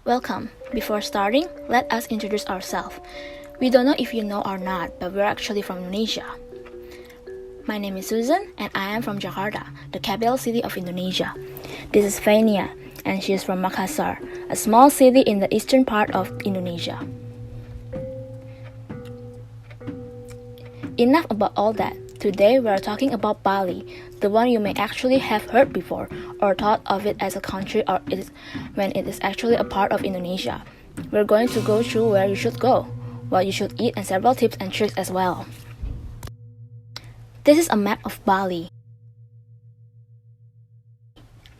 Welcome. Before starting, let us introduce ourselves. We don't know if you know or not, but we're actually from Indonesia. My name is Susan, and I am from Jakarta, the capital city of Indonesia. This is Fania, and she is from Makassar, a small city in the eastern part of Indonesia. Enough about all that. Today we are talking about Bali, the one you may actually have heard before or thought of it as a country when it is actually a part of Indonesia. We're going to go through where you should go, what you should eat, and several tips and tricks as well. This is a map of Bali.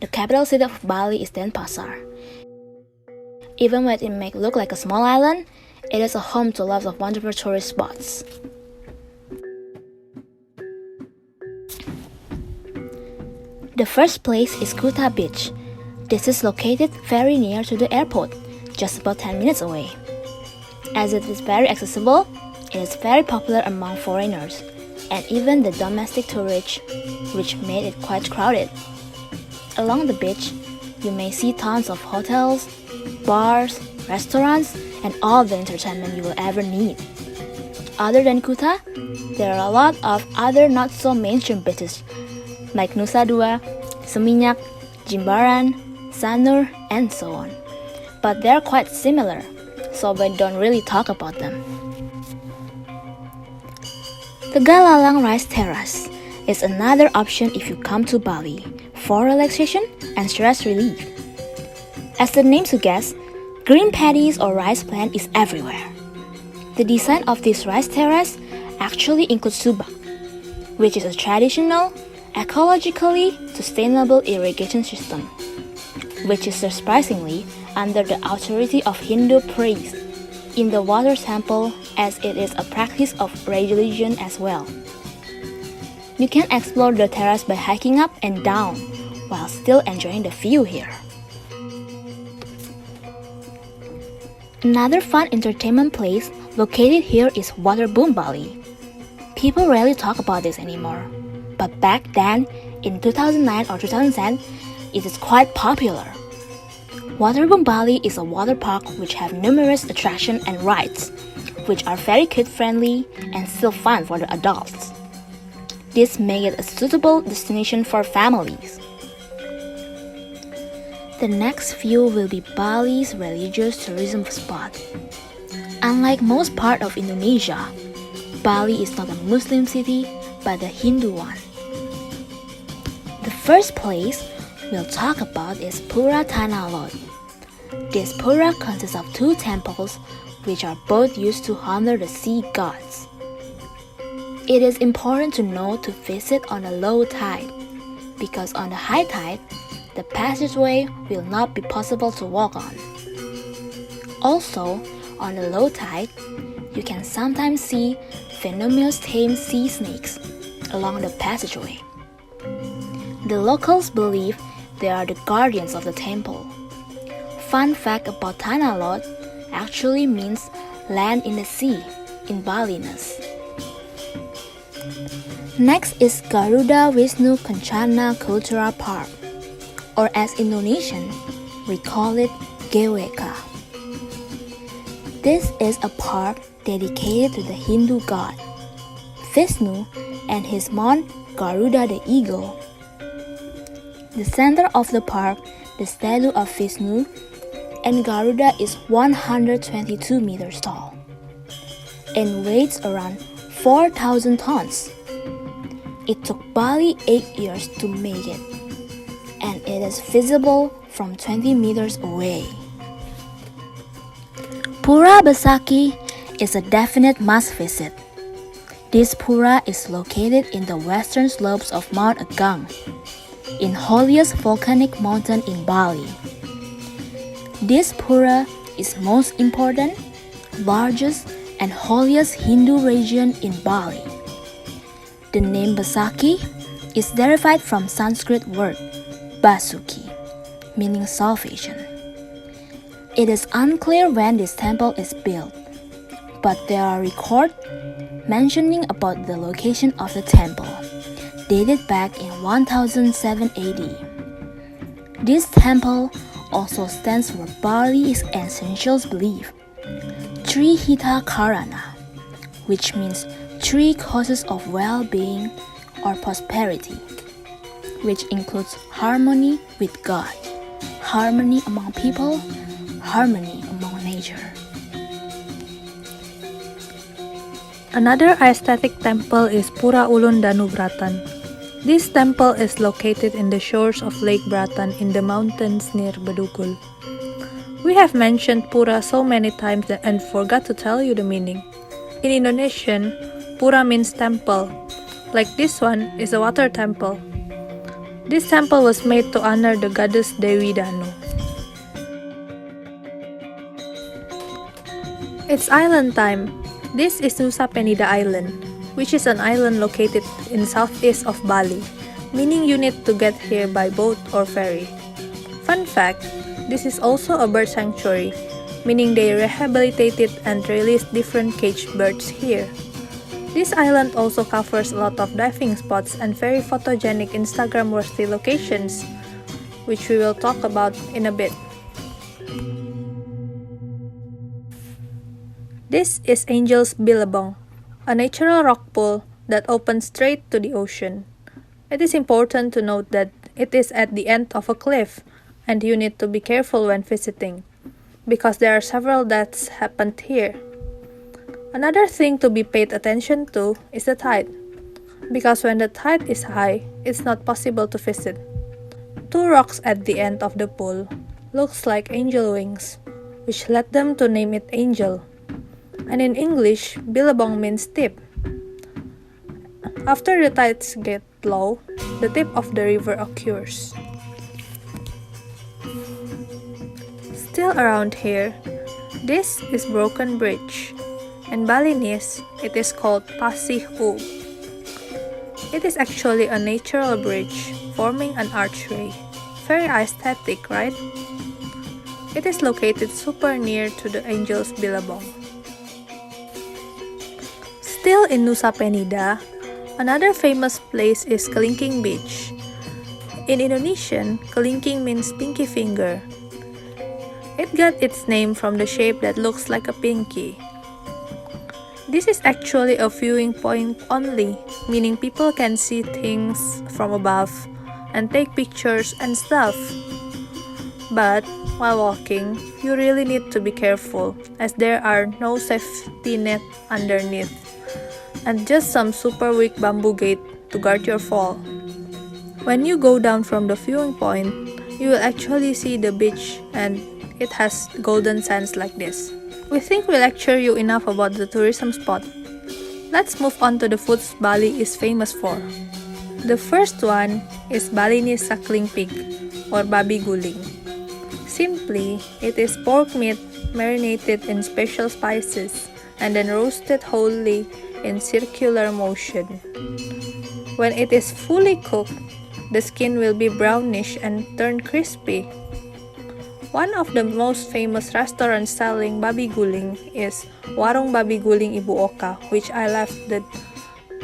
The capital city of Bali is Denpasar. Even when it may look like a small island, it is a home to lots of wonderful tourist spots. The first place is Kuta Beach. This is located very near to the airport, just about 10 minutes away. As it is very accessible, it is very popular among foreigners and even the domestic tourists, which made it quite crowded. Along the beach, you may see tons of hotels, bars, restaurants, and all the entertainment you will ever need. Other than Kuta, there are a lot of other not so mainstream beaches like Nusa Dua, Seminyak, Jimbaran, Sanur, and so on. But they're quite similar, so we don't really talk about them. The Galalang Rice Terrace is another option if you come to Bali for relaxation and stress relief. As the name suggests, green paddies or rice plant is everywhere. The design of this rice terrace actually includes subak, which is a traditional, ecologically sustainable irrigation system, which is surprisingly under the authority of Hindu priests in the water sample, as it is a practice of religion as well. You can explore the terrace by hiking up and down while still enjoying the view here. Another fun entertainment place located here is Waterboom Bali. People rarely talk about this anymore, but back then, in 2009 or 2010, it is quite popular. Waterboom Bali is a water park which have numerous attractions and rides, which are very kid-friendly and still fun for the adults. This makes it a suitable destination for families. The next view will be Bali's religious tourism spot. Unlike most parts of Indonesia, Bali is not a Muslim city, but a Hindu one. The first place we'll talk about is Pura Tanah Lot. This pura consists of two temples which are both used to honor the sea gods. It is important to know to visit on a low tide, because on the high tide, the passageway will not be possible to walk on. Also, on the low tide, you can sometimes see venomous tame sea snakes along the passageway. The locals believe they are the guardians of the temple. Fun fact about Tanah Lot actually means land in the sea in Balinese. Next is Garuda Wisnu Kencana Cultural Park, or as Indonesian, we call it GWK. This is a park dedicated to the Hindu god Vishnu and his mount Garuda the eagle. The center of the park, the statue of Vishnu and Garuda is 122 meters tall and weighs around 4,000 tons. It took Bali 8 years to make it, and it is visible from 20 meters away. Pura Besaki is a definite must visit. This pura is located in the western slopes of Mount Agang, in holiest volcanic mountain in Bali. This pura is most important, largest, and holiest Hindu region in Bali. The name Besaki is derived from Sanskrit word Basuki, meaning salvation. It is unclear when this temple is built, but there are records mentioning about the location of the temple, dated back in 1007 AD. This temple also stands for Bali's essentials belief, Trihita Karana, which means three causes of well-being or prosperity, which includes harmony with God, harmony among people, harmony among nature. Another aesthetic temple is Pura Ulun Danu Bratan. This temple is located in the shores of Lake Bratan in the mountains near Bedugul. We have mentioned Pura so many times and forgot to tell you the meaning. In Indonesian, Pura means temple. Like this one is a water temple. This temple was made to honor the goddess Dewi Danu. It's island time. This is Nusa Penida Island, which is an island located in southeast of Bali, meaning you need to get here by boat or ferry. Fun fact, this is also a bird sanctuary, meaning they rehabilitated and released different caged birds here. This island also covers a lot of diving spots and very photogenic Instagram-worthy locations, which we will talk about in a bit. This is Angel's Billabong, a natural rock pool that opens straight to the ocean. It is important to note that it is at the end of a cliff, and you need to be careful when visiting, because there are several deaths happened here. Another thing to be paid attention to is the tide, because when the tide is high, it's not possible to visit. Two rocks at the end of the pool looks like angel wings, which led them to name it Angel. And in English, Billabong means tip. After the tides get low, the tip of the river occurs. Still around here, this is Broken Bridge. In Balinese, it is called Pasih U. It is actually a natural bridge forming an archway. Very aesthetic, right? It is located super near to the Angel's Billabong. Still in Nusa Penida, another famous place is Kelingking Beach. In Indonesian, Kelingking means pinky finger. It got its name from the shape that looks like a pinky. This is actually a viewing point only, meaning people can see things from above and take pictures and stuff. But while walking, you really need to be careful as there are no safety net underneath, and just some super weak bamboo gate to guard your fall. When you go down from the viewing point, you will actually see the beach and it has golden sands like this. We think we lecture you enough about the tourism spot. Let's move on to the foods Bali is famous for. The first one is Balinese suckling pig or babi guling. Simply, it is pork meat marinated in special spices and then roasted wholly in circular motion. When it is fully cooked, the skin will be brownish and turn crispy. One of the most famous restaurants selling babi guling is Warung Babi Guling Ibu Oka, which I left the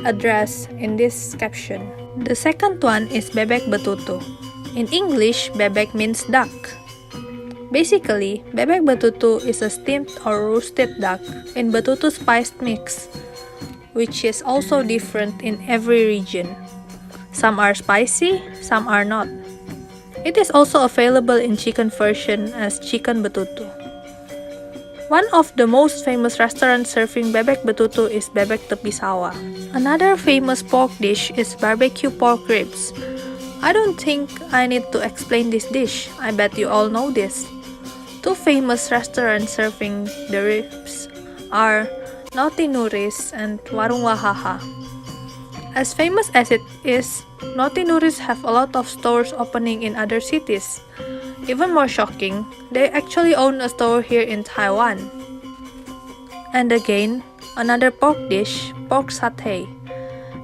address in this caption. The second one is bebek betutu. In English, bebek means duck. Basically, bebek betutu is a steamed or roasted duck in betutu spiced mix, which is also different in every region. Some are spicy, some are not. It is also available in chicken version as chicken betutu. One of the most famous restaurants serving bebek betutu is Bebek Tepi Sawah. Another famous pork dish is barbecue pork ribs. I don't think I need to explain this dish. I bet you all know this. Two famous restaurants serving the ribs are Noti Nuris and Warung Wahaha. As famous as it is, Noti Nuris have a lot of stores opening in other cities. Even more shocking, they actually own a store here in Taiwan. And again, another pork dish, pork satay.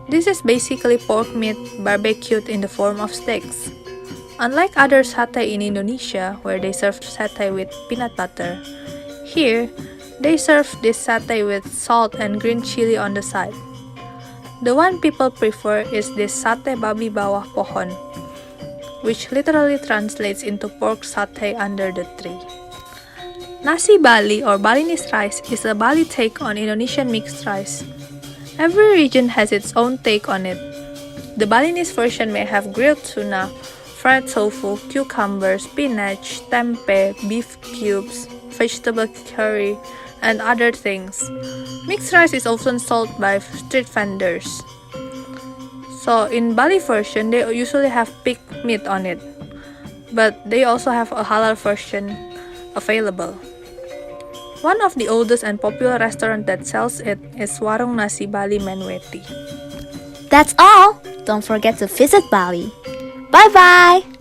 This is basically pork meat barbecued in the form of steaks. Unlike other satay in Indonesia, where they serve satay with peanut butter, here, they serve this satay with salt and green chili on the side. The one people prefer is this sate babi bawah pohon, which literally translates into pork satay under the tree. Nasi Bali or Balinese rice is a Bali take on Indonesian mixed rice. Every region has its own take on it. The Balinese version may have grilled tuna, fried tofu, cucumber, spinach, tempeh, beef cubes, vegetable curry, and other things. Mixed rice is often sold by street vendors. So in Bali version, they usually have pig meat on it, but they also have a halal version available. One of the oldest and popular restaurants that sells it is Warung Nasi Bali Menweti. That's all! Don't forget to visit Bali. Bye bye!